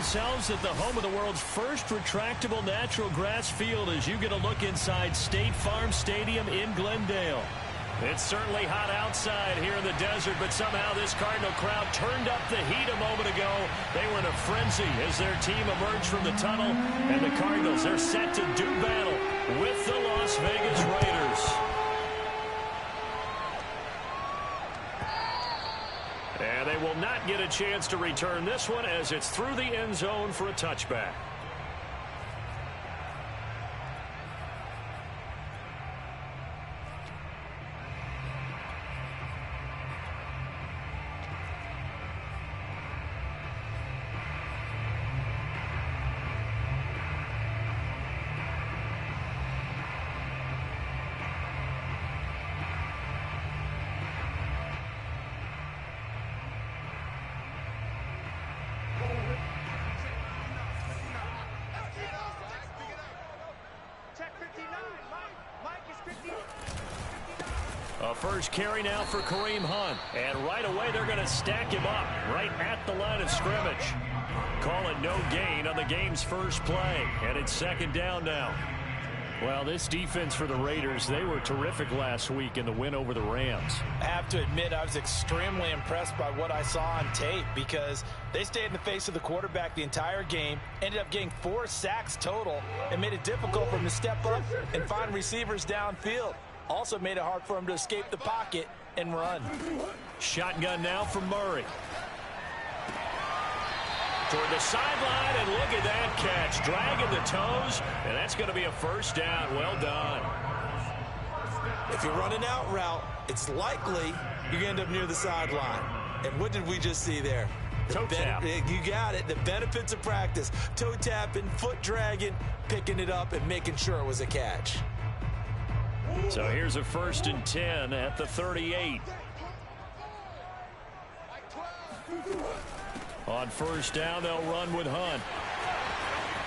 ourselves at the home of the world's first retractable natural grass field as you get a look inside State Farm Stadium in Glendale. It's certainly hot outside here in the desert, but somehow this Cardinal crowd turned up the heat a moment ago. They were in a frenzy as their team emerged from the tunnel, and the Cardinals are set to do battle with the Las Vegas Raiders. And they will not get a chance to return this one as it's through the end zone for a touchback. A first carry now for Kareem Hunt. And right away, they're going to stack him up right at the line of scrimmage. Call it no gain on the game's first play. And it's second down now. Well, this defense for the Raiders, they were terrific last week in the win over the Rams. I have to admit, I was extremely impressed by what I saw on tape because they stayed in the face of the quarterback the entire game, ended up getting 4 sacks total, and made it difficult for him to step up and find receivers downfield. Also made it hard for him to escape the pocket and run. Shotgun now for Murray. Toward the sideline, and look at that catch. Dragging the toes, and that's going to be a first down. Well done. If you're running out route, it's likely you're going to end up near the sideline. And what did we just see there? Toe tap. You got it. The benefits of practice. Toe tapping, foot dragging, picking it up, and making sure it was a catch. So here's a 1st and 10 at the 38. On first down, they'll run with Hunt.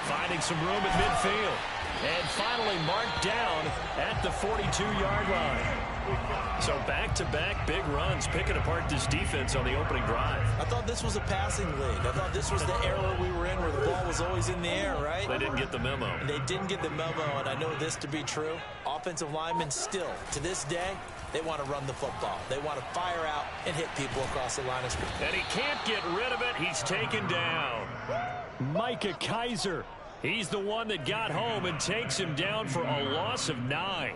Finding some room at midfield. And finally marked down at the 42-yard line. So back-to-back big runs, picking apart this defense on the opening drive. I thought this was a passing league. I thought this was the era we were in where the ball was always in the air, right? They didn't get the memo. And they didn't get the memo, and I know this to be true. Offensive linemen still, to this day, they want to run the football. They want to fire out and hit people across the line of scrimmage. And he can't get rid of it. He's taken down. Micah Kaiser. He's the one that got home and takes him down for a loss of 9.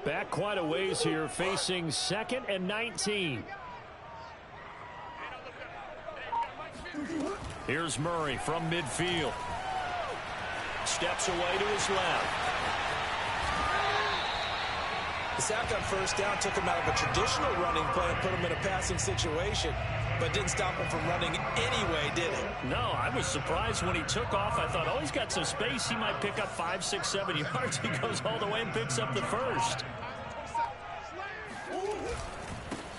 Back quite a ways here, facing 2nd and 19. Here's Murray from midfield. Steps away to his left. The sack on first down took him out of a traditional running play and put him in a passing situation, but didn't stop him from running anyway, did it? No, I was surprised when he took off. I thought, oh, he's got some space. He might pick up 5, 6, 7 yards. He goes all the way and picks up the first.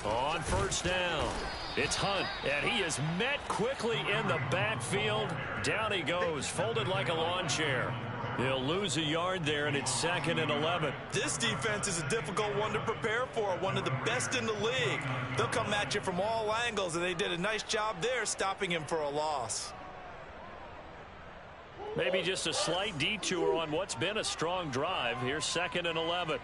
On first down, it's Hunt, and he is met quickly in the backfield. Down he goes, folded like a lawn chair. He'll lose a yard there, and it's 2nd and 11. This defense is a difficult one to prepare for, one of the best in the league. They'll come at you from all angles, and they did a nice job there stopping him for a loss. Maybe just a slight detour on what's been a strong drive. Here's 2nd and 11.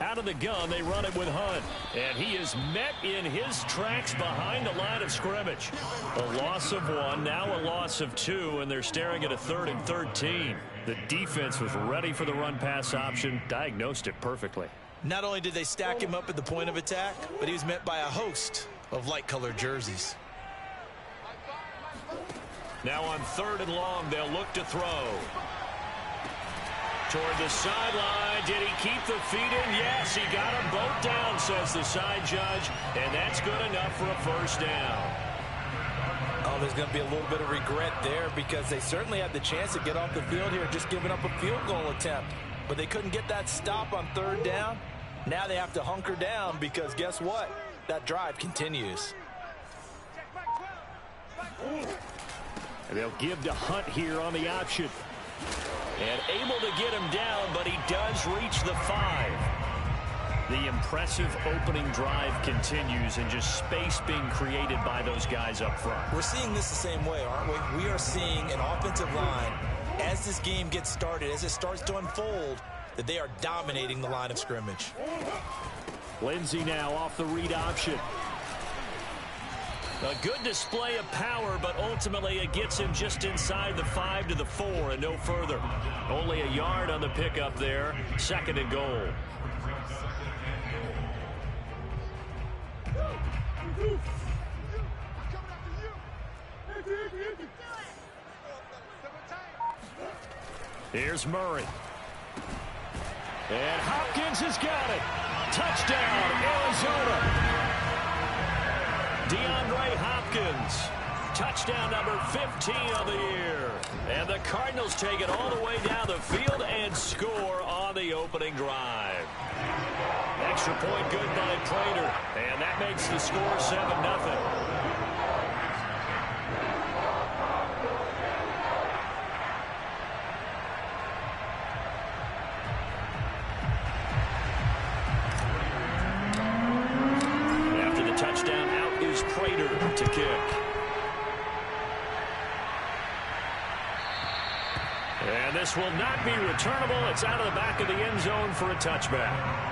Out of the gun, they run it with Hunt. And he is met in his tracks behind the line of scrimmage. A loss of 1, now a loss of 2, and they're staring at a 3rd and 13. The defense was ready for the run-pass option, diagnosed it perfectly. Not only did they stack him up at the point of attack, but he was met by a host of light-colored jerseys. Now on 3rd and long, they'll look to throw. Toward the sideline. Did he keep the feet in? Yes, he got them both down, says the side judge. And that's good enough for a first down. Oh, there's going to be a little bit of regret there because they certainly had the chance to get off the field here, just giving up a field goal attempt. But they couldn't get that stop on 3rd down. Now they have to hunker down because guess what? That drive continues. And they'll give to Hunt here on the option. And able to get him down, but he does reach the 5. The impressive opening drive continues, and just space being created by those guys up front. We're seeing this the same way, aren't we? We are seeing an offensive line, as this game gets started, as it starts to unfold, that they are dominating the line of scrimmage. Lindsey now off the read option. A good display of power, but ultimately it gets him just inside the 5 to the 4 and no further. Only a yard on the pickup there. 2nd and goal. Here's Murray. And Hopkins has got it. Touchdown, Arizona. DeAndre Hopkins. Touchdown number 15 of the year. And the Cardinals take it all the way down the field and score on the opening drive. Extra point good by Prater. And that makes the score 7-0. Prater to kick. And this will not be returnable. It's out of the back of the end zone for a touchback.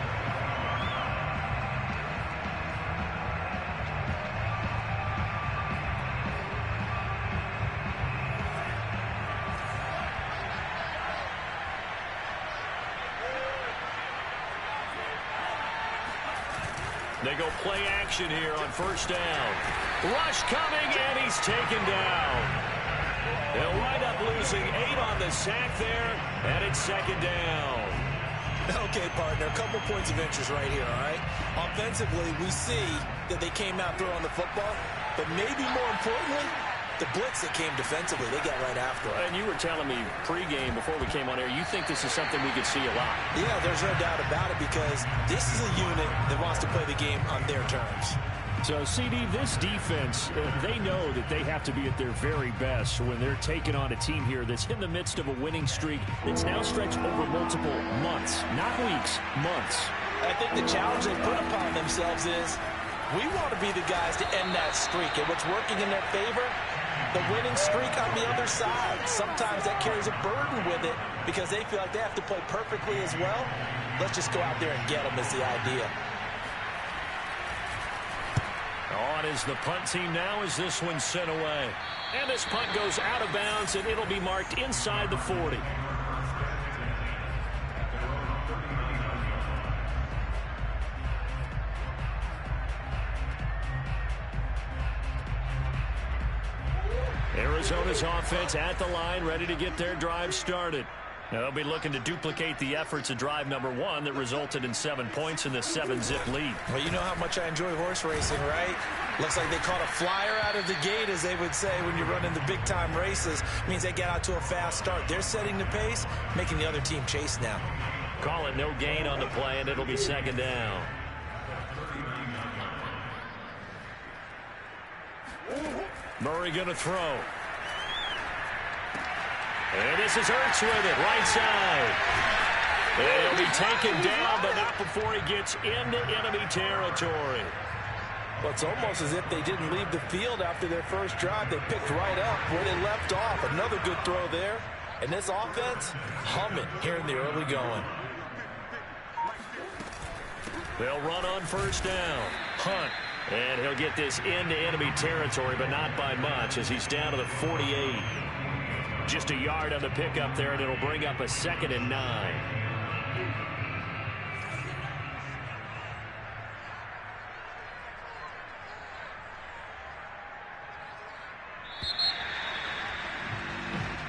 They go play action here on 1st down. Rush coming, and he's taken down. They'll wind up losing 8 on the sack there, and it's 2nd down. Okay, partner, a couple points of interest right here, all right? Offensively, we see that they came out throwing the football, but maybe more importantly, the blitz that came defensively, they got right after it. And you were telling me pregame before we came on air, you think this is something we could see a lot. Yeah, there's no doubt about it, because this is a unit that wants to play the game on their terms. So, CD, this defense, they know that they have to be at their very best when they're taking on a team here that's in the midst of a winning streak that's now stretched over multiple months, not weeks, months. I think the challenge they put upon themselves is we want to be the guys to end that streak, and what's working in their favor, the winning streak on the other side. Sometimes that carries a burden with it because they feel like they have to play perfectly as well. Let's just go out there and get them is the idea. On is the punt team now as this one's sent away. And this punt goes out of bounds, and it'll be marked inside the 40. Arizona's offense at the line, ready to get their drive started. Now they'll be looking to duplicate the efforts of drive number 1 that resulted in 7 points in this 7-zip lead. Well, you know how much I enjoy horse racing, right? Looks like they caught a flyer out of the gate, as they would say when you're running the big-time races. Means they get out to a fast start. They're setting the pace, making the other team chase now. Call it no gain on the play, and it'll be 2nd down. Murray going to throw. And this is Ertz with it, right side. And he'll be taken down, but not before he gets into enemy territory. Well, it's almost as if they didn't leave the field after their first drive. They picked right up where they left off. Another good throw there. And this offense, humming here in the early going. They'll run on 1st down. Hunt. And he'll get this into enemy territory, but not by much as he's down to the 48. Just a yard on the pickup there, and it'll bring up a 2nd and 9.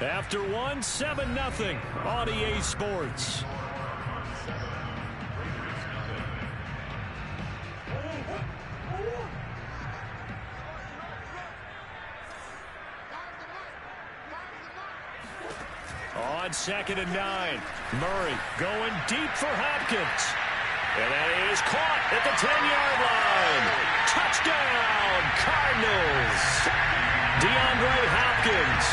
After 1, 7-0 on EA Sports. On 2nd and 9, Murray going deep for Hopkins. And that is caught at the 10-yard line. Touchdown, Cardinals. DeAndre Hopkins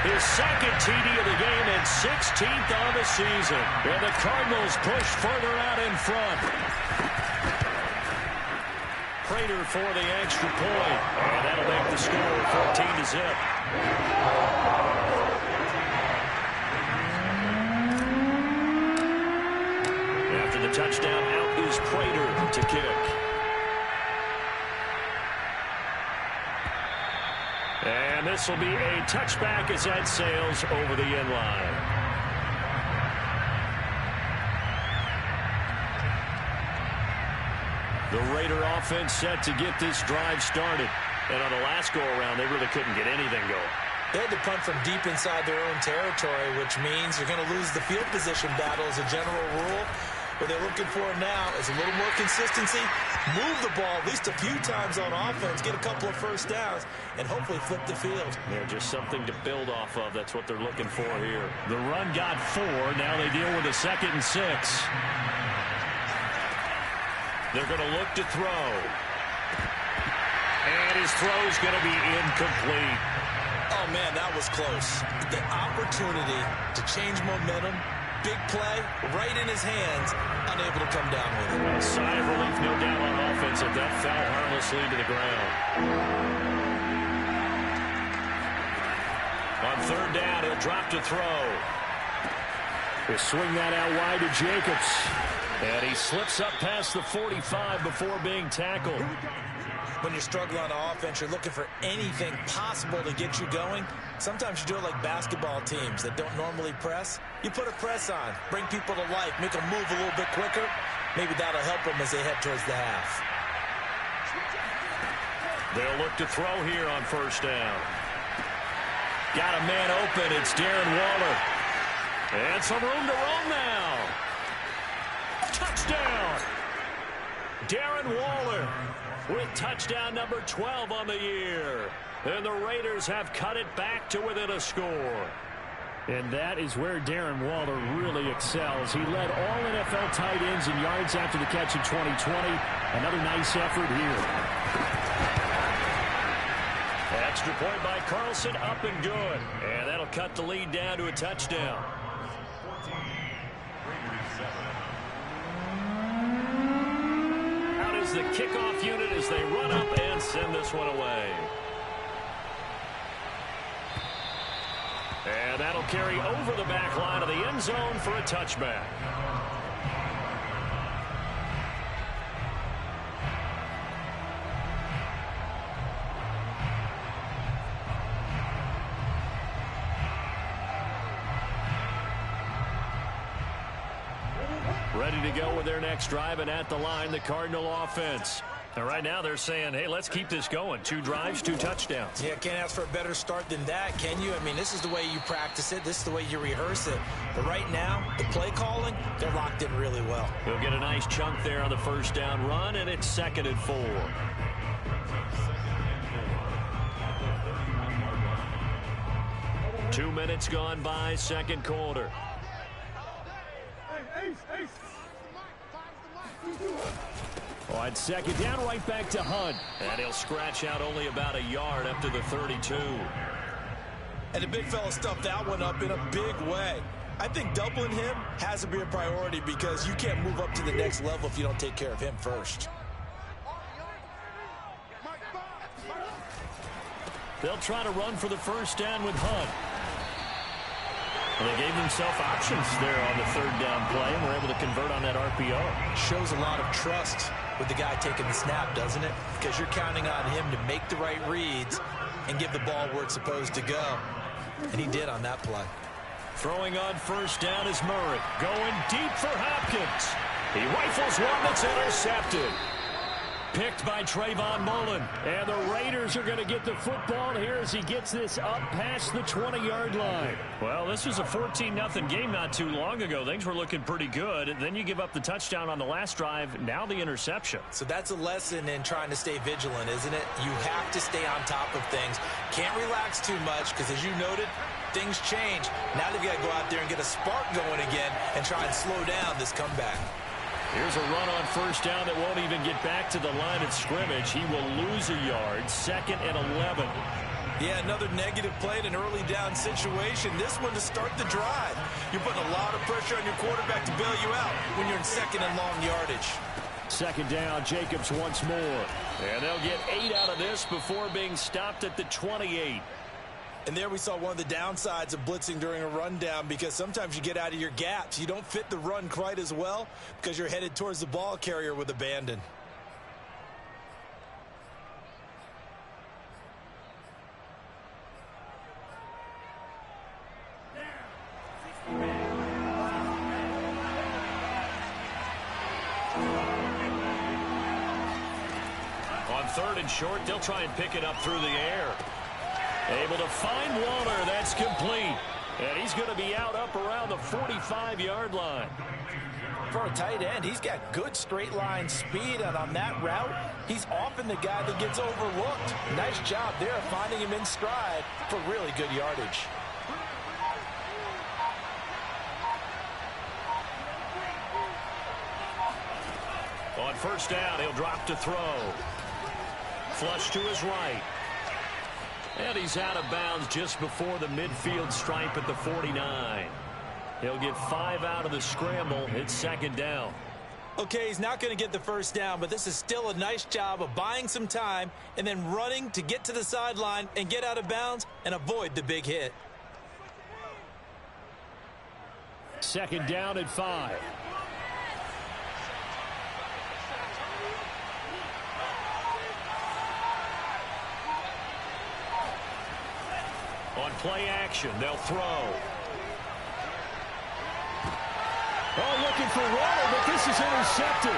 His second TD of the game and 16th on the season. And the Cardinals push further out in front. Prater for the extra point. And that'll make the score 14-0. After the touchdown, out is Prater to kick. And this will be a touchback as that sails over the end line. The Raider offense set to get this drive started. And on the last go-around, they really couldn't get anything going. They had to punt from deep inside their own territory, which means you're going to lose the field position battle as a general rule. What they're looking for now is a little more consistency, move the ball at least a few times on offense, get a couple of first downs, and hopefully flip the field. Yeah, just something to build off of. That's what they're looking for here. The run got 4. Now they deal with a 2nd and 6. They're going to look to throw. And his throw's going to be incomplete. Oh, man, that was close. The opportunity to change momentum, big play, right in his hands, unable to come down with it. A sigh of relief, no doubt, on offense if that fell harmlessly to the ground. On 3rd down, he'll drop to throw. He'll swing that out wide to Jacobs. And he slips up past the 45 before being tackled. When you're struggling on offense, you're looking for anything possible to get you going. Sometimes you do it like basketball teams that don't normally press. You put a press on, bring people to life, make them move a little bit quicker. Maybe that'll help them as they head towards the half. They'll look to throw here on 1st down. Got a man open. It's Darren Waller. And some room to roam now. Touchdown. Darren Waller with touchdown number 12 on the year. And the Raiders have cut it back to within a score. And that is where Darren Waller really excels. He led all NFL tight ends in yards after the catch in 2020. Another nice effort here. Extra point by Carlson, up and good. And that'll cut the lead down to a touchdown. Out is the kickoff unit as they run up and send this one away. And that'll carry over the back line of the end zone for a touchback. Ready to go with their next drive, and at the line, the Cardinal offense. And right now they're saying, hey, let's keep this going. 2 drives, 2 touchdowns. Yeah, can't ask for a better start than that, can you? I mean, this is the way you practice it. This is the way you rehearse it. But right now, the play calling, they're locked in really well. He'll get a nice chunk there on the 1st down run, and it's 2nd and 4. Two minutes gone by, 2nd quarter. On 2nd down, right back to Hunt. And he'll scratch out only about a yard up to the 32. And the big fella stuffed that one up in a big way. I think doubling him has to be a priority because you can't move up to the next level if you don't take care of him first. They'll try to run for the 1st down with Hunt. Well, they gave themselves options there on the 3rd down play and were able to convert on that RPO. Shows a lot of trust with the guy taking the snap, doesn't it? Because you're counting on him to make the right reads and give the ball where it's supposed to go. And he did on that play. Throwing on 1st down is Murray. Going deep for Hopkins. He rifles one that's intercepted. Picked by Trayvon Mullen. And the Raiders are going to get the football here as he gets this up past the 20-yard line. Well, this was a 14-0 game not too long ago. Things were looking pretty good. And then you give up the touchdown on the last drive. Now the interception. So that's a lesson in trying to stay vigilant, isn't it? You have to stay on top of things. Can't relax too much because, as you noted, things change. Now they've got to go out there and get a spark going again and try and slow down this comeback. Here's a run on 1st down that won't even get back to the line of scrimmage. He will lose a yard. 2nd and 11. Yeah, another negative play in an early down situation. This one to start the drive. You're putting a lot of pressure on your quarterback to bail you out when you're in second and long yardage. Second down, Jacobs once more. And they'll get 8 out of this before being stopped at the 28. And there we saw one of the downsides of blitzing during a rundown, because sometimes you get out of your gaps. You don't fit the run quite as well because you're headed towards the ball carrier with abandon. On third and short, they'll try and pick it up through the air. Able to find Waller. That's complete. And he's going to be out up around the 45-yard line. For a tight end, he's got good straight line speed, and on that route, he's often the guy that gets overlooked. Nice job there finding him in stride for really good yardage. On first down, he'll drop to throw. Flush to his right. And he's out of bounds just before the midfield stripe at the 49. He'll get 5 out of the scramble. It's second down. Okay, he's not going to get the first down, but this is still a nice job of buying some time and then running to get to the sideline and get out of bounds and avoid the big hit. Second down at 5. On play action, they'll throw. Oh, looking for Waller, but this is intercepted.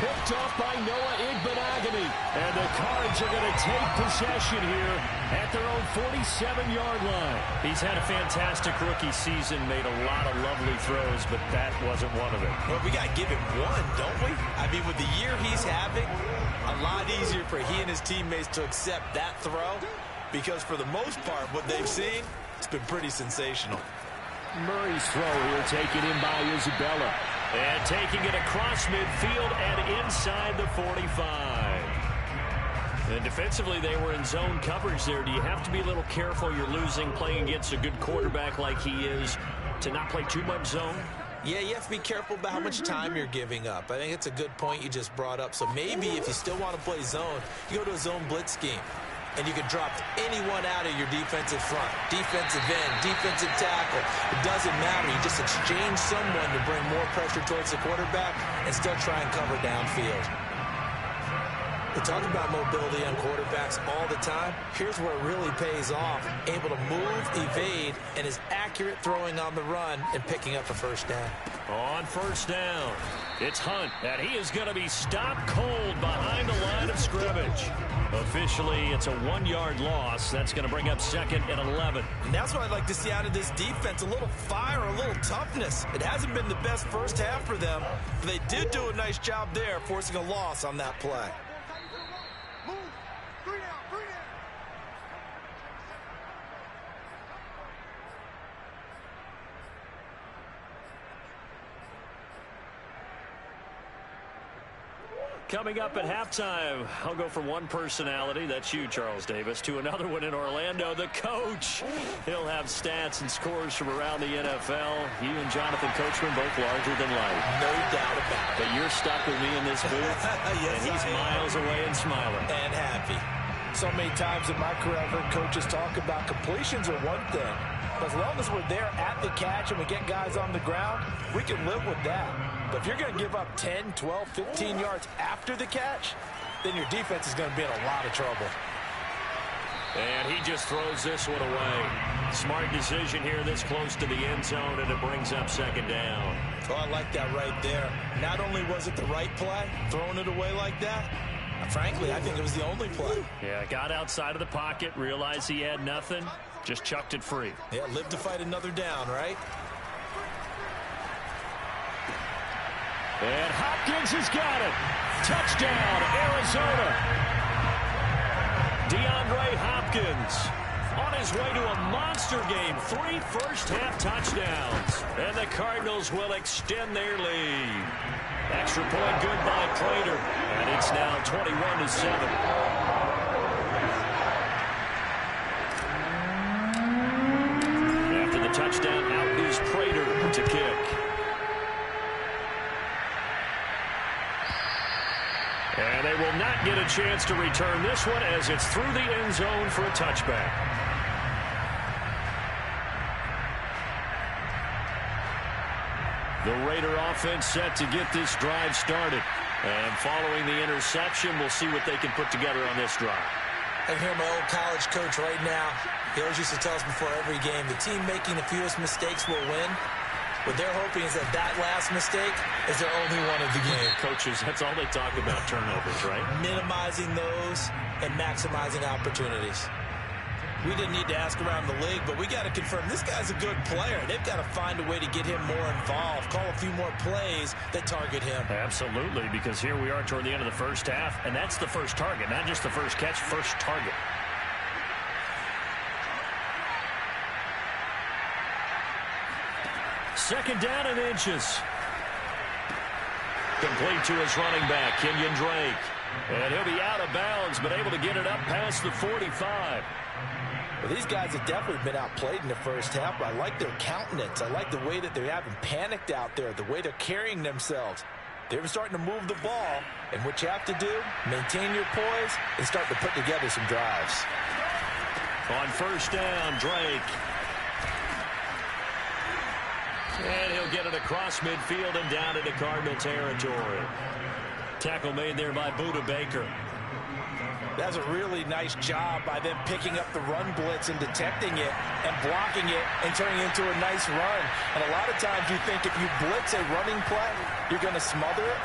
Picked off by Noah Igbenogany. And the Cards are going to take possession here at their own 47-yard line. He's had a fantastic rookie season, made a lot of lovely throws, but that wasn't one of them. Well, we got to give him one, don't we? I mean, with the year he's having, a lot easier for he and his teammates to accept that throw, because for the most part, what they've seen, it's been pretty sensational. Murray's throw here taken in by Isabella. And taking it across midfield and inside the 45. And defensively, they were in zone coverage there. Do you have to be a little careful? You're losing, playing against a good quarterback like he is, to not play too much zone? Yeah, you have to be careful about how much time you're giving up. I think it's a good point you just brought up. So maybe if you still want to play zone, you go to a zone blitz scheme. And you can drop anyone out of your defensive front, defensive end, defensive tackle. It doesn't matter. You just exchange someone to bring more pressure towards the quarterback and still try and cover downfield. We talk about mobility on quarterbacks all the time. Here's where it really pays off. Able to move, evade, and is accurate throwing on the run and picking up a first down. On first down, it's Hunt, and he is going to be stopped cold behind the line of scrimmage. Officially, it's a 1-yard loss. That's going to bring up second and 11. And that's what I'd like to see out of this defense, a little fire, a little toughness. It hasn't been the best first half for them, but they did do a nice job there, forcing a loss on that play. Coming up at halftime, I'll go from one personality, that's you, Charles Davis, to another one in Orlando, the coach. He'll have stats and scores from around the NFL. You and Jonathan Coachman both larger than life. No doubt about it. But you're stuck with me in this booth, yes, and he's miles away and smiling. And happy. So many times in my career, I've heard coaches talk about completions are one thing. But as long as we're there at the catch and we get guys on the ground, we can live with that. But if you're going to give up 10, 12, 15 yards after the catch, then your defense is going to be in a lot of trouble. And he just throws this one away. Smart decision here this close to the end zone, and it brings up second down. Oh, I like that right there. Not only was it the right play, throwing it away like that, frankly, I think it was the only play. Yeah, got outside of the pocket, realized he had nothing, just chucked it free. Yeah, live to fight another down, right? And Hopkins has got it. Touchdown, Arizona. DeAndre Hopkins on his way to a monster game. 3 first-half touchdowns. And the Cardinals will extend their lead. Extra point good by Prater. And it's now 21-7. will not get a chance to return this one as it's through the end zone for a touchback. The Raider offense set to get this drive started. And following the interception, we'll see what they can put together on this drive. I can hear my old college coach right now. He always used to tell us before every game, the team making the fewest mistakes will win. What they're hoping is that that last mistake is their only one of the game. Coaches, that's all they talk about, turnovers, right? Minimizing those and maximizing opportunities. We didn't need to ask around the league, but we got to confirm this guy's a good player. They've got to find a way to get him more involved, call a few more plays that target him. Absolutely, because here we are toward the end of the first half, and that's the first target, not just the first catch, first target. Second down and inches. Complete to his running back, Kenyon Drake. And he'll be out of bounds, but able to get it up past the 45. Well, these guys have definitely been outplayed in the first half, but I like their countenance. I like the way that they haven't panicked out there, the way they're carrying themselves. They're starting to move the ball, and what you have to do, maintain your poise and start to put together some drives. On first down, Drake. And he'll get it across midfield and down into Cardinal territory. Tackle made there by Buda Baker. That's a really nice job by them picking up the run blitz and detecting it and blocking it and turning it into a nice run. And a lot of times you think if you blitz a running play, you're going to smother it.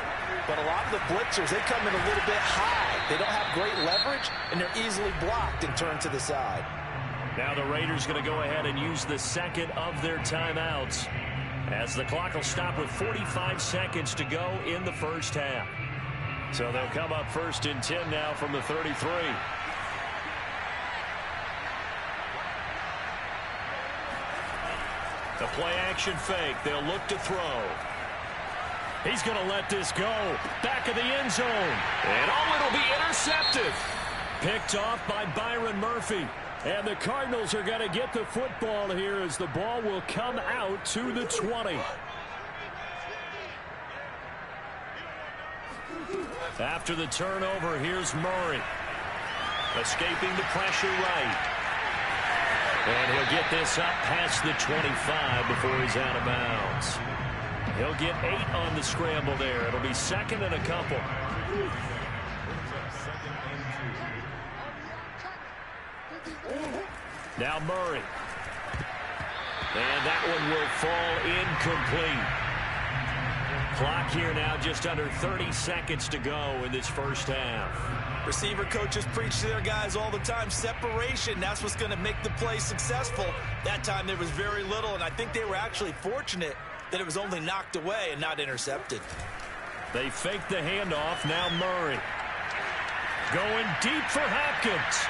But a lot of the blitzers, they come in a little bit high. They don't have great leverage, and they're easily blocked and turned to the side. Now the Raiders going to go ahead and use the second of their timeouts, as the clock will stop with 45 seconds to go in the first half. So they'll come up first and 10 now from the 33. The play action fake. They'll look to throw. He's going to let this go. Back of the end zone. And it'll be intercepted. Picked off by Byron Murphy. And the Cardinals are going to get the football here as the ball will come out to the 20. After the turnover, here's Murray. Escaping the pressure right. And he'll get this up past the 25 before he's out of bounds. He'll get 8 on the scramble there. It'll be second and a couple. Now Murray. And that one will fall incomplete. Clock here now just under 30 seconds to go in this first half. Receiver coaches preach to their guys all the time. Separation, that's what's going to make the play successful. That time there was very little, and I think they were actually fortunate that it was only knocked away and not intercepted. They fake the handoff. Now Murray. Going deep for Hopkins.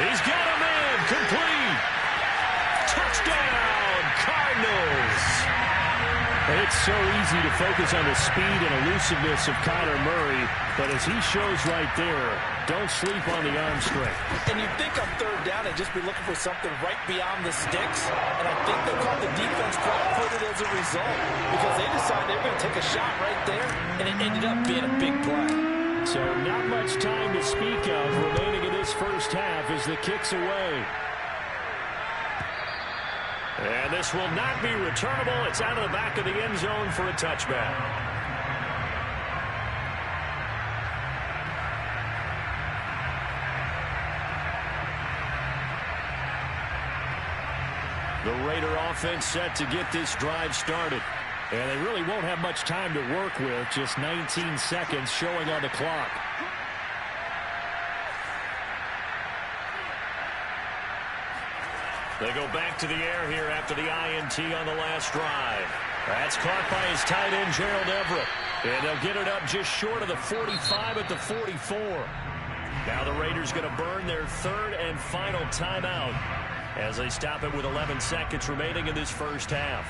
He's got a man. Complete. Touchdown, Cardinals. It's so easy to focus on the speed and elusiveness of Kyler Murray, but as he shows right there, don't sleep on the arm strength. And you'd think on third down they'd just be looking for something right beyond the sticks, and I think they caught the defense flat-footed as a result because they decided they were going to take a shot right there, and it ended up being a big play. So not much time to speak of remaining in this first half as the kick's away. And this will not be returnable. It's out of the back of the end zone for a touchback. The Raider offense set to get this drive started. And they really won't have much time to work with. Just 19 seconds showing on the clock. They go back to the air here after the INT on the last drive. That's caught by his tight end, Gerald Everett. And they'll get it up just short of the 45 at the 44. Now the Raiders going to burn their third and final timeout as they stop it with 11 seconds remaining in this first half.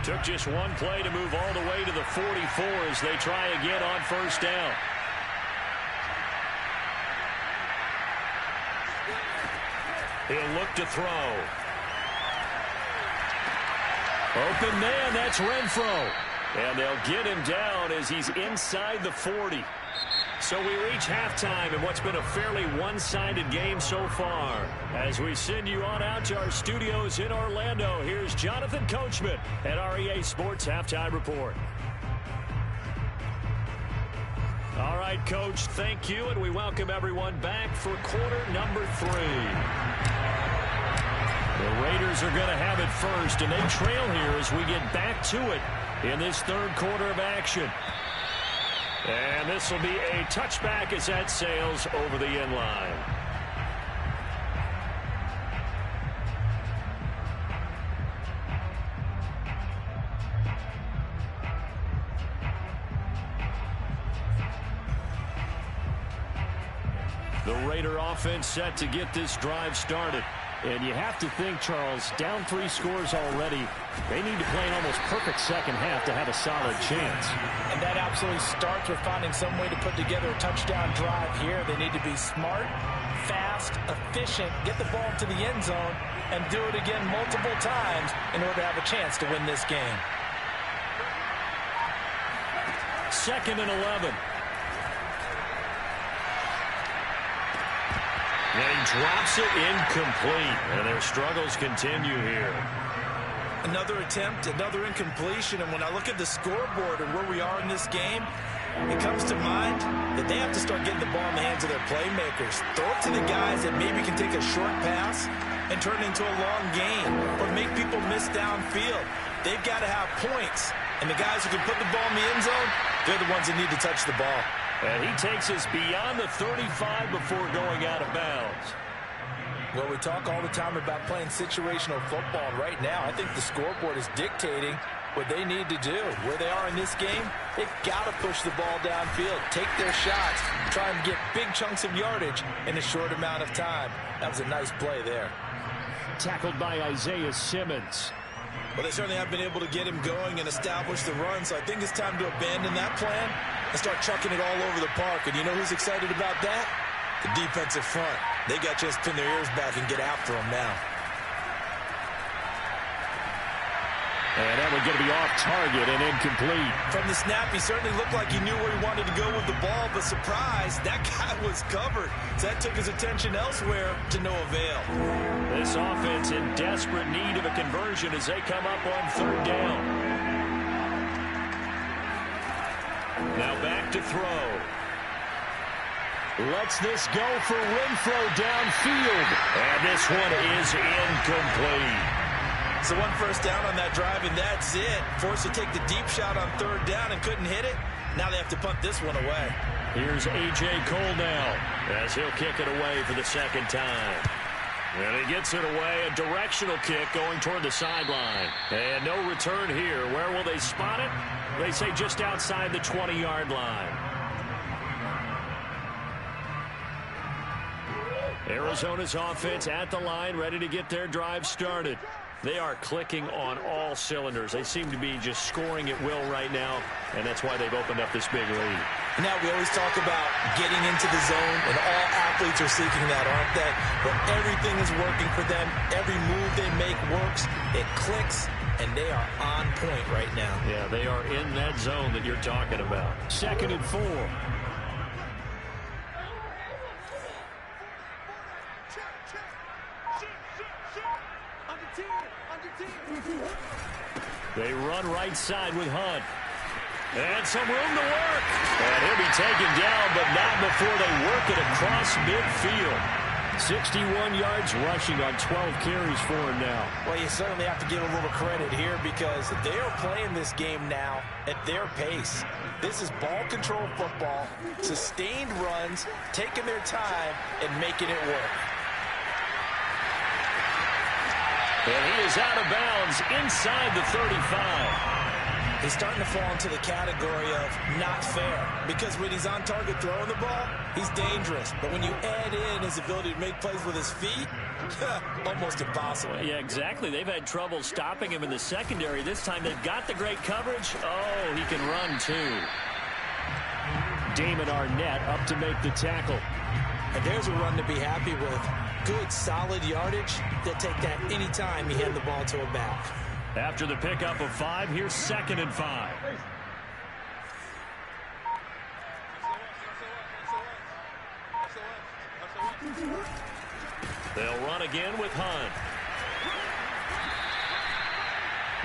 Took just one play to move all the way to the 44 as they try again on first down. He'll look to throw. Open man, that's Renfro. And they'll get him down as he's inside the 40. So we reach halftime in what's been a fairly one-sided game so far. As we send you on out to our studios in Orlando, here's Jonathan Coachman at REA Sports Halftime Report. All right, Coach, thank you, and we welcome everyone back for quarter number 3. The Raiders are going to have it first, and they trail here as we get back to it in this third quarter of action. And this will be a touchback as that sails over the end line. The Raider offense set to get this drive started. And you have to think, Charles, down 3 scores already. They need to play an almost perfect second half to have a solid chance. And that absolutely starts with finding some way to put together a touchdown drive here. They need to be smart, fast, efficient, get the ball to the end zone, and do it again multiple times in order to have a chance to win this game. 2nd and 11. And he drops it incomplete. And their struggles continue here. Another attempt, another incompletion. And when I look at the scoreboard and where we are in this game, it comes to mind that they have to start getting the ball in the hands of their playmakers. Throw it to the guys that maybe can take a short pass and turn it into a long gain or make people miss downfield. They've got to have points. And the guys who can put the ball in the end zone, they're the ones that need to touch the ball. And he takes us beyond the 35 before going out of bounds. Well, we talk all the time about playing situational football. And right now, I think the scoreboard is dictating what they need to do. Where they are in this game, they've got to push the ball downfield, take their shots, try and get big chunks of yardage in a short amount of time. That was a nice play there. Tackled by Isaiah Simmons. Well, they certainly have been able to get him going and establish the run, so I think it's time to abandon that plan and start chucking it all over the park. And you know who's excited about that? The defensive front. They got to just pin their ears back and get after him now. And that one's going to be off target and incomplete. From the snap, he certainly looked like he knew where he wanted to go with the ball, but surprise, that guy was covered. So that took his attention elsewhere to no avail. This offense in desperate need of a conversion as they come up on 3rd down. Now back to throw. Lets this go for Renfro downfield. And this one is incomplete. So 1 first down on that drive, and that's it. Forced to take the deep shot on 3rd down and couldn't hit it. Now they have to punt this one away. Here's A.J. Cole now as he'll kick it away for the 2nd time. And he gets it away, a directional kick going toward the sideline. And no return here. Where will they spot it? They say just outside the 20-yard line. Arizona's offense at the line, ready to get their drive started. They are clicking on all cylinders. They seem to be just scoring at will right now, and that's why they've opened up this big lead. Now, we always talk about getting into the zone, and all athletes are seeking that, aren't they? But everything is working for them. Every move they make works. It clicks, and they are on point right now. Yeah, they are in that zone that you're talking about. 2nd and 4. They run right side with Hunt. And some room to work. And he'll be taken down, but not before they work it across midfield. 61 yards rushing on 12 carries for him now. Well, you certainly have to give a little credit here because they are playing this game now at their pace. This is ball control football, sustained runs, taking their time, and making it work. And he is out of bounds inside the 35. He's starting to fall into the category of not fair because when he's on target throwing the ball, he's dangerous. But when you add in his ability to make plays with his feet, almost impossible. Yeah, exactly. They've had trouble stopping him in the secondary. This time they've got the great coverage. Oh, he can run too. Damon Arnett up to make the tackle. And there's a run to be happy with. Good, solid yardage. They'll take that anytime you hand the ball to a back. After the pickup of 5, here's 2nd and 5. They'll run again with Hunt.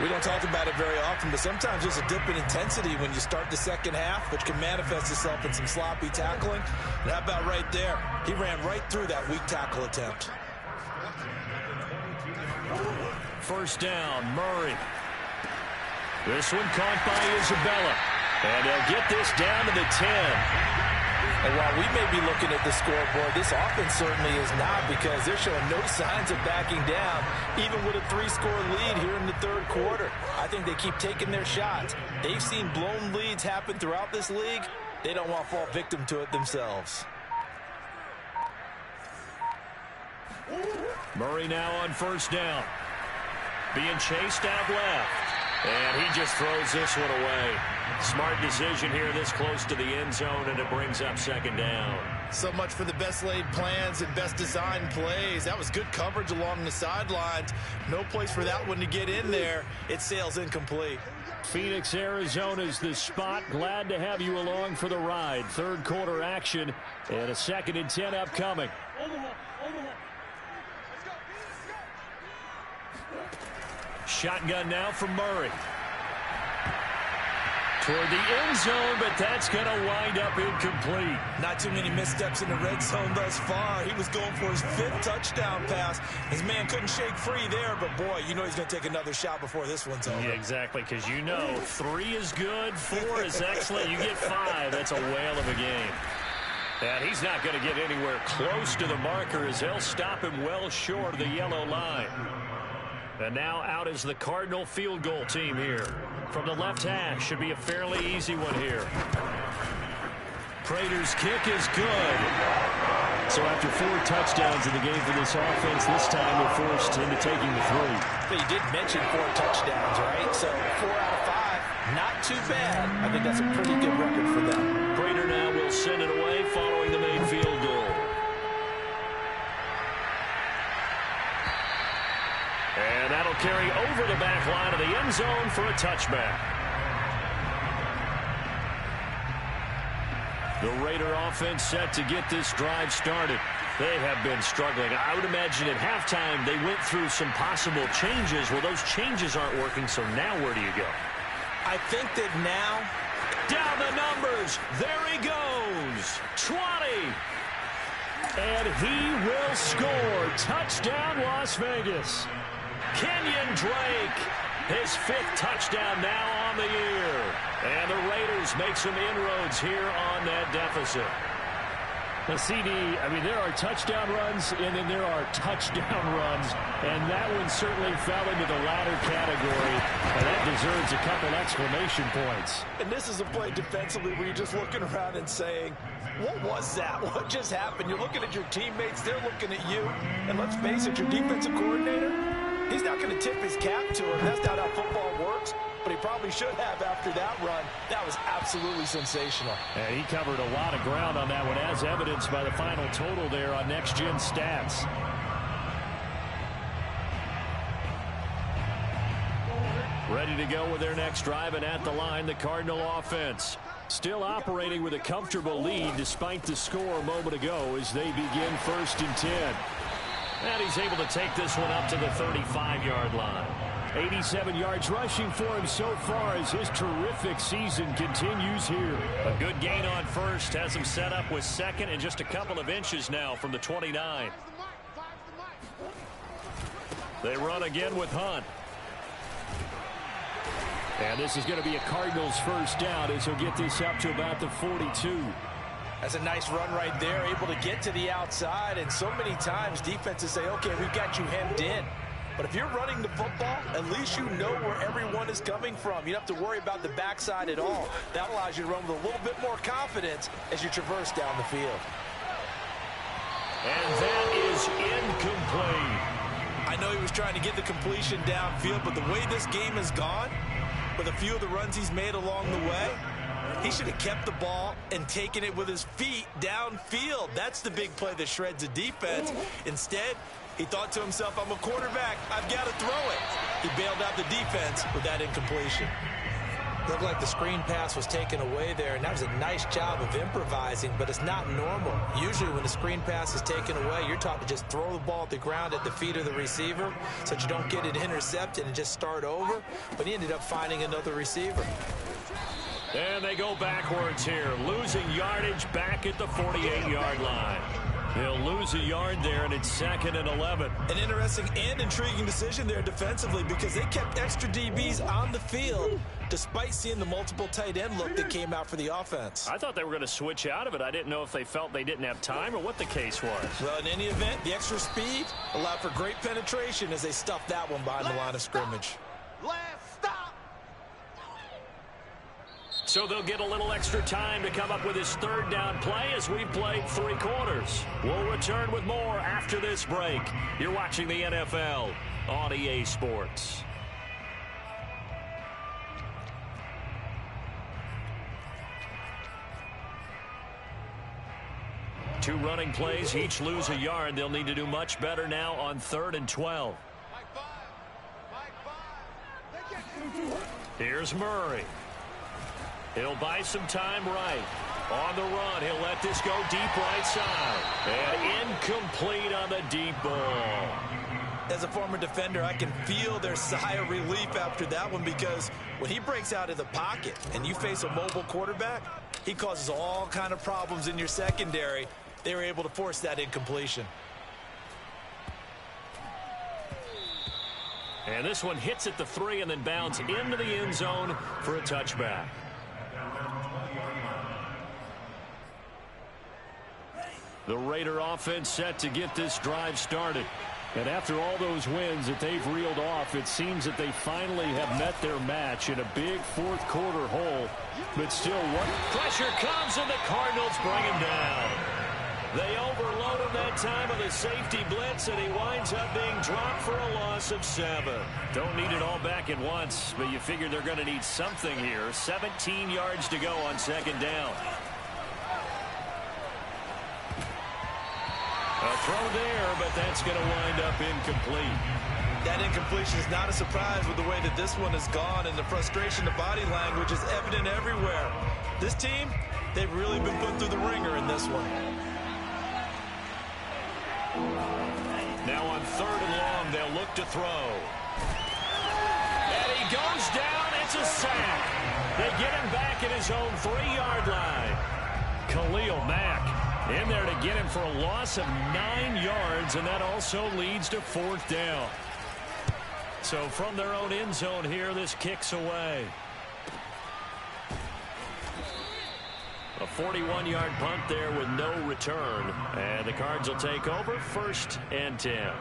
We don't talk about it very often, but sometimes there's a dip in intensity when you start the second half, which can manifest itself in some sloppy tackling. And how about right there? He ran right through that weak tackle attempt. First down, Murray. This one caught by Isabella. And they'll get this down to the 10. And while we may be looking at the scoreboard, this offense certainly is not, because they're showing no signs of backing down, even with a 3-score lead here in the third quarter. I think they keep taking their shots. They've seen blown leads happen throughout this league. They don't want to fall victim to it themselves. Murray now on first down. Being chased out left. And he just throws this one away. Smart decision here this close to the end zone, and it brings up 2nd down. So much for the best laid plans and best designed plays. That was good coverage along the sidelines. No place for that one to get in there. It sails incomplete. Phoenix, Arizona's the spot. Glad to have you along for the ride. Third quarter action and a 2nd and 10 upcoming. Shotgun now from Murray. Toward the end zone, but that's going to wind up incomplete. Not too many missteps in the red zone thus far. He was going for his 5th touchdown pass. His man couldn't shake free there, but boy, you know he's going to take another shot before this one's over. Yeah, exactly, because you know 3 is good, 4 is excellent. You get 5, that's a whale of a game. And he's not going to get anywhere close to the marker, as they'll stop him well short of the yellow line. And now out is the Cardinal field goal team here. From the left hash, should be a fairly easy one here. Prater's kick is good. So after 4 touchdowns in the game for this offense, this time they're forced into taking the 3. But you did mention 4 touchdowns, right? So 4 out of 5, not too bad. I think that's a pretty good record for them. Prater now will send it away following the made field goal. And that'll carry over the back line of the end zone for a touchback. The Raider offense set to get this drive started. They have been struggling. I would imagine at halftime they went through some possible changes. Well, those changes aren't working, so now where do you go? I think that now... Down the numbers. There he goes. 20. And he will score. Touchdown, Las Vegas. Kenyon Drake, his 5th touchdown now on the year. And the Raiders make some inroads here on that deficit. The CD, I mean, there are touchdown runs, and then there are touchdown runs. And that one certainly fell into the latter category. And that deserves a couple exclamation points. And this is a play defensively where you're just looking around and saying, what was that? What just happened? You're looking at your teammates. They're looking at you. And let's face it, your defensive coordinator, he's not going to tip his cap to him. That's not how football works, but he probably should have after that run. That was absolutely sensational. And he covered a lot of ground on that one, as evidenced by the final total there on Next Gen Stats. Ready to go with their next drive, and at the line, the Cardinal offense. Still operating with a comfortable lead despite the score a moment ago as they begin 1st and 10. And he's able to take this one up to the 35-yard line. 87 yards rushing for him so far as his terrific season continues here. A good gain on first has him set up with 2nd and just a couple of inches now from the 29. They run again with Hunt. And this is going to be a Cardinals first down as he'll get this up to about the 42. That's a nice run right there, able to get to the outside. And so many times defenses say, okay, we've got you hemmed in. But if you're running the football, at least you know where everyone is coming from. You don't have to worry about the backside at all. That allows you to run with a little bit more confidence as you traverse down the field. And that is incomplete. I know he was trying to get the completion downfield, but the way this game has gone, with a few of the runs he's made along the way, he should have kept the ball and taken it with his feet downfield. That's the big play that shreds the defense. Instead, he thought to himself, I'm a quarterback. I've got to throw it. He bailed out the defense with that incompletion. Looked like the screen pass was taken away there, and that was a nice job of improvising, but it's not normal. Usually when the screen pass is taken away, you're taught to just throw the ball at the ground at the feet of the receiver so that you don't get it intercepted and just start over, but he ended up finding another receiver. And they go backwards here, losing yardage back at the 48-yard line. They'll lose a yard there, and it's 2nd and 11. An interesting and intriguing decision there defensively because they kept extra DBs on the field despite seeing the multiple tight end look that came out for the offense. I thought they were going to switch out of it. I didn't know if they felt they didn't have time or what the case was. Well, in any event, the extra speed allowed for great penetration as they stuffed that one behind the line of scrimmage. So they'll get a little extra time to come up with his 3rd down play as we've played 3 quarters. We'll return with more after this break. You're watching the NFL on EA Sports. Two running plays, each lose a yard. They'll need to do much better now on 3rd and 12. Here's Murray. He'll buy some time right. On the run, he'll let this go deep right side. And incomplete on the deep ball. As a former defender, I can feel their sigh of relief after that one because when he breaks out of the pocket and you face a mobile quarterback, he causes all kind of problems in your secondary. They were able to force that incompletion. And this one hits at the 3 and then bounds into the end zone for a touchback. The Raider offense set to get this drive started. And after all those wins that they've reeled off, it seems that they finally have met their match in a big 4th quarter hole. But still, what pressure comes and the Cardinals bring him down. They overload him that time with a safety blitz, and he winds up being dropped for a loss of 7. Don't need it all back at once, but you figure they're going to need something here. 17 yards to go on 2nd down. A throw there, but that's going to wind up incomplete. That incompletion is not a surprise with the way that this one has gone, and the frustration, the body language is evident everywhere. This team, they've really been put through the ringer in this one. Now on 3rd and long, they'll look to throw. And he goes down. It's a sack. They get him back at his own 3-yard line. Khalil Mack in there to get him for a loss of 9 yards, and that also leads to 4th down. So from their own end zone here, this kicks away. A 41-yard punt there with no return. And the Cards will take over 1st and 10.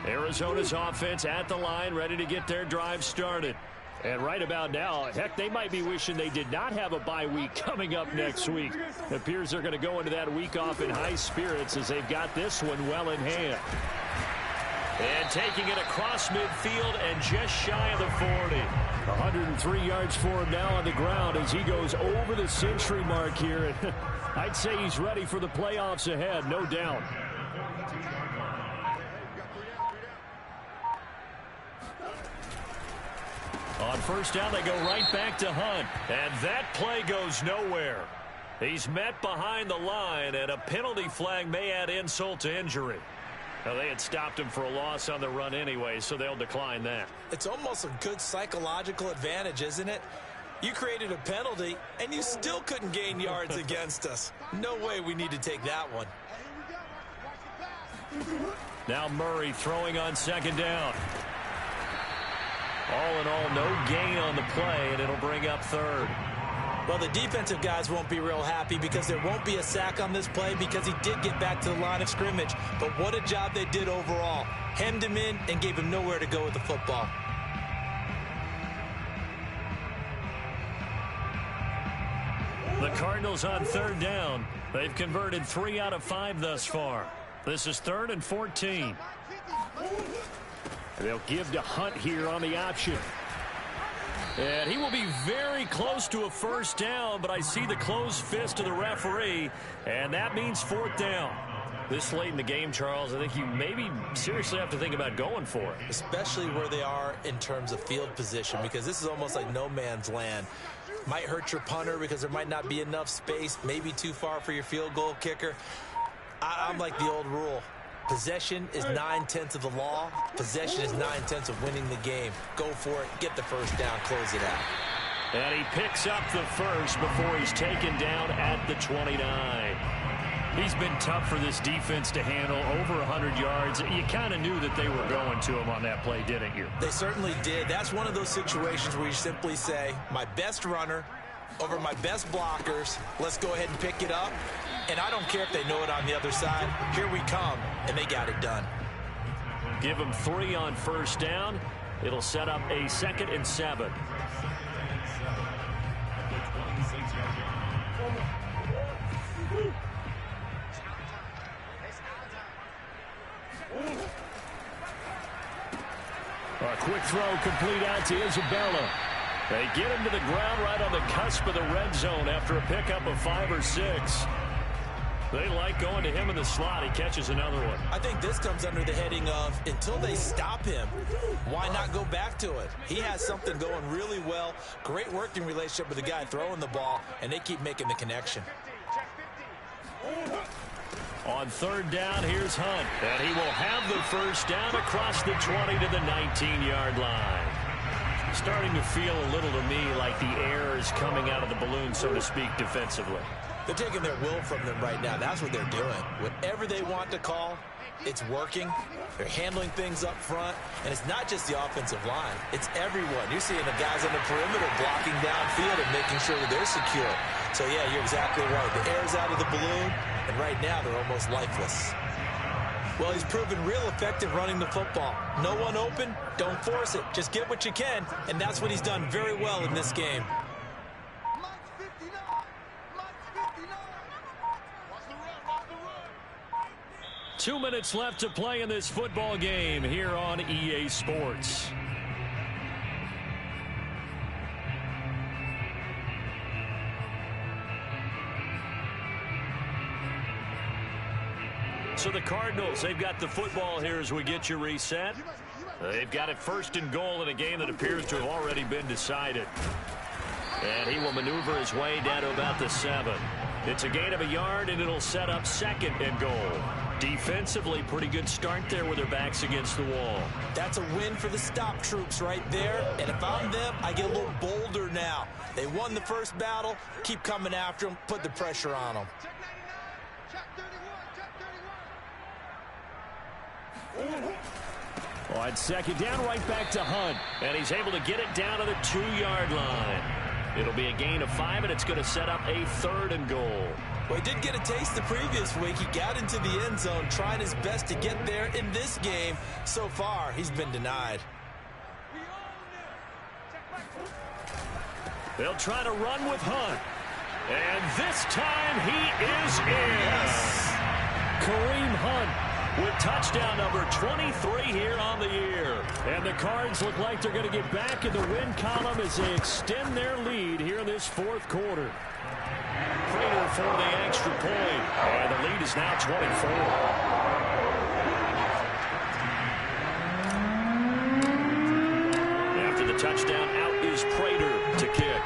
Arizona's offense at the line, ready to get their drive started. And right about now, heck, they might be wishing they did not have a bye week coming up next week. It appears they're going to go into that week off in high spirits as they've got this one well in hand. And taking it across midfield and just shy of the 40. 103 yards for him now on the ground as he goes over the century mark here. I'd say he's ready for the playoffs ahead, no doubt. On 1st down, they go right back to Hunt. And that play goes nowhere. He's met behind the line, and a penalty flag may add insult to injury. Now, they had stopped him for a loss on the run anyway, so they'll decline that. It's almost a good psychological advantage, isn't it? You created a penalty, and you still couldn't gain yards against us. No way we need to take that one. Now Murray throwing on 2nd down. All in all, no gain on the play, and it'll bring up 3rd. Well, the defensive guys won't be real happy because there won't be a sack on this play because he did get back to the line of scrimmage. But what a job they did overall. Hemmed him in and gave him nowhere to go with the football. The Cardinals on 3rd down. They've converted 3 out of 5 thus far. This is 3rd and 14. They'll give to Hunt here on the option. And he will be very close to a 1st down, but I see the closed fist of the referee, and that means 4th down. This late in the game, Charles, I think you maybe seriously have to think about going for it. Especially where they are in terms of field position, because this is almost like no man's land. Might hurt your punter because there might not be enough space, maybe too far for your field goal kicker. I'm like the old rule. Possession is 9/10 of the law. Possession is 9/10 of winning the game. Go for it, get the first down, close it out. And he picks up the first before he's taken down at the 29. He's been tough for this defense to handle, over 100 yards. You kind of knew that they were going to him on that play, didn't you? They certainly did. That's one of those situations where you simply say, my best runner over my best blockers, let's go ahead and pick it up. And I don't care if they know it on the other side. Here we come, and they got it done. Give them 3 on first down. It'll set up a 2nd and 7. A quick throw complete out to Isabella. They get him to the ground right on the cusp of the red zone after a pickup of 5 or 6. They like going to him in the slot. He catches another one. I think this comes under the heading of, until they stop him, why not go back to it? He has something going really well. Great working relationship with the guy throwing the ball, and they keep making the connection. On 3rd down, here's Hunt. And he will have the first down across the 20 to the 19-yard line. Starting to feel a little to me like the air is coming out of the balloon, so to speak, defensively. They're taking their will from them right now. That's what they're doing. Whatever they want to call, it's working. They're handling things up front. And it's not just the offensive line. It's everyone. You're seeing the guys on the perimeter blocking downfield and making sure that they're secure. So, yeah, you're exactly right. The air's out of the balloon, and right now they're almost lifeless. Well, he's proven real effective running the football. No one open, don't force it. Just get what you can, and that's what he's done very well in this game. 2 minutes left to play in this football game here on EA Sports. So the Cardinals, they've got the football here as we get you reset. They've got it 1st and goal in a game that appears to have already been decided. And he will maneuver his way down to about the 7. It's a gain of a yard, and it'll set up 2nd and goal. Defensively, pretty good start there with their backs against the wall. That's a win for the stop troops right there. And if I'm them, I get a little bolder now. They won the first battle. Keep coming after them. Put the pressure on them. On 2nd down, right back to Hunt. And he's able to get it down to the 2-yard line. It'll be a gain of 5, and it's going to set up a 3rd and goal. Well, he did get a taste the previous week. He got into the end zone, trying his best to get there in this game. So far, he's been denied. They'll try to run with Hunt. And this time he is in. Yes. Kareem Hunt with touchdown number 23 here on the year. And the Cards look like they're going to get back in the win column as they extend their lead here in this 4th quarter. Prater for the extra point. And the lead is now 24. After the touchdown, out is Prater to kick.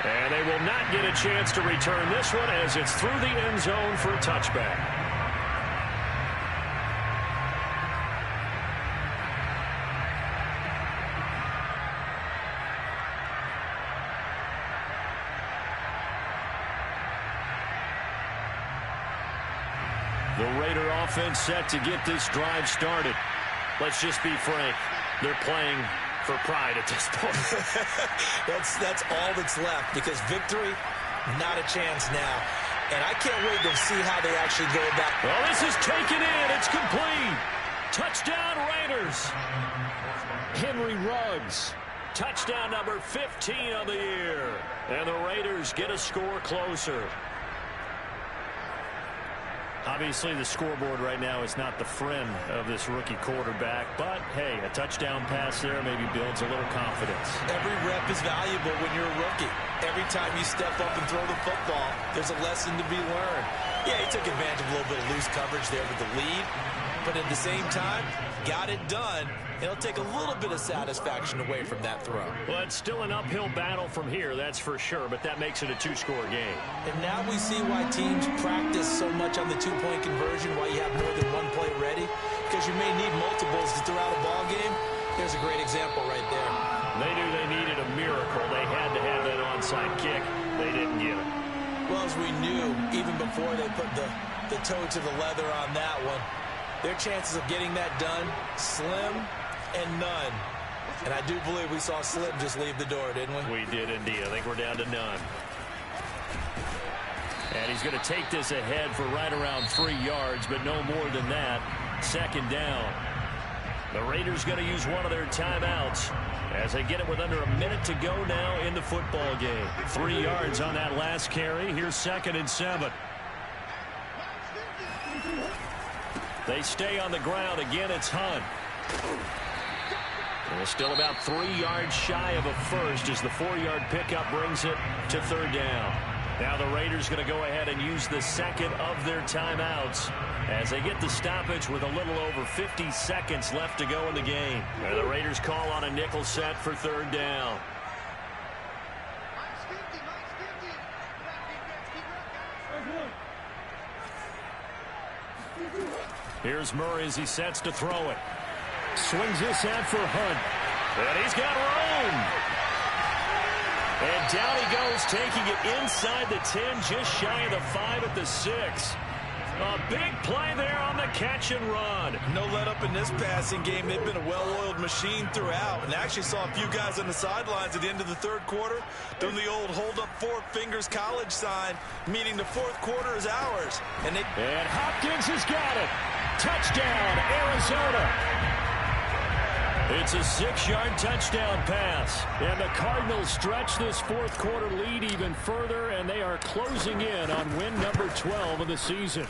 And they will not get a chance to return this one as it's through the end zone for a touchback. The Raider offense set to get this drive started. Let's just be frank. They're playing for pride at this point. That's all that's left, because victory, not a chance now. And I can't wait to see how they actually go about. Well, this is taken in. It's complete. Touchdown, Raiders. Henry Ruggs. Touchdown number 15 of the year. And the Raiders get a score closer. Obviously, the scoreboard right now is not the friend of this rookie quarterback, but, hey, a touchdown pass there maybe builds a little confidence. Every rep is valuable when you're a rookie. Every time you step up and throw the football, there's a lesson to be learned. Yeah, he took advantage of a little bit of loose coverage there with the lead, but at the same time, got it done. It'll take a little bit of satisfaction away from that throw. Well, it's still an uphill battle from here, that's for sure, but that makes it a two-score game. And now we see why teams practice so much on the two-point conversion, why you have more than one play ready, because you may need multiples to throw out a ball game. There's a great example right there. They knew they needed a miracle. They had to have that onside kick. They didn't get it. Well, as we knew, even before they put the toe to the leather on that one, their chances of getting that done, slim and none. And I do believe we saw Slim just leave the door, didn't we? We did indeed. I think we're down to none. And he's going to take this ahead for right around 3 yards, but no more than that. Second down. The Raiders going to use one of their timeouts as they get it with under a minute to go now in the football game. 3 yards on that last carry. Here's 2nd and 7. They stay on the ground. Again, it's Hunt. And it's still about 3 yards shy of a first as the 4-yard pickup brings it to 3rd down. Now the Raiders going to go ahead and use the second of their timeouts as they get the stoppage with a little over 50 seconds left to go in the game. And the Raiders call on a nickel set for 3rd down. Here's Murray as he sets to throw it. Swings this out for Hunt. And he's got room. And down he goes, taking it inside the 10, just shy of the 5 at the 6. A big play there on the catch and run. No let up in this passing game. They've been a well-oiled machine throughout. And actually saw a few guys on the sidelines at the end of the 3rd quarter doing the old hold up 4 fingers college sign, meaning the 4th quarter is ours. And Hopkins has got it. Touchdown, Arizona. It's a 6-yard touchdown pass. And the Cardinals stretch this 4th quarter lead even further, and they are closing in on win number 12 of the season.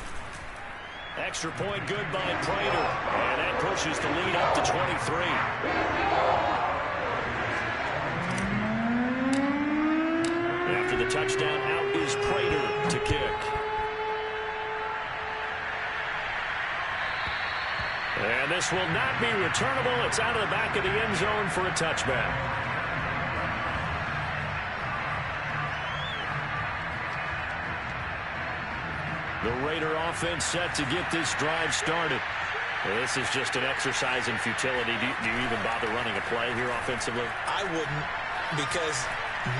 Extra point good by Prater. And that pushes the lead up to 23. After the touchdown, out is Prater to kick. And this will not be returnable. It's out of the back of the end zone for a touchback. The Raider offense set to get this drive started. This is just an exercise in futility. Do you even bother running a play here offensively? I wouldn't, because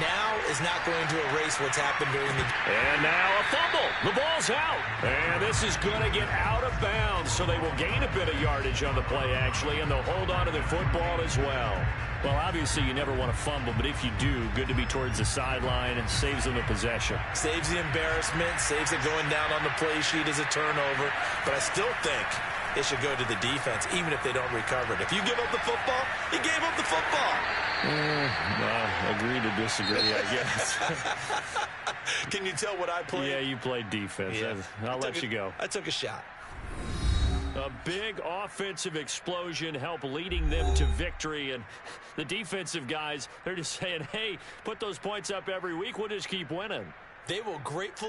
now is not going to erase what's happened during the... And now a fumble. The ball's out. And this is going to get out of bounds, so they will gain a bit of yardage on the play, actually, and they'll hold on to the football as well. Well, obviously, you never want to fumble, but if you do, good to be towards the sideline and saves them the possession. Saves the embarrassment, saves it going down on the play sheet as a turnover, but I still think it should go to the defense, even if they don't recover it. If you give up the football, you gave up the football. Agree to disagree, I guess. Can you tell what I played? Yeah, you played defense. Yeah. I'll let you go. I took a shot. A big offensive explosion helped leading them to victory. And the defensive guys, they're just saying, hey, put those points up every week. We'll just keep winning. They will gratefully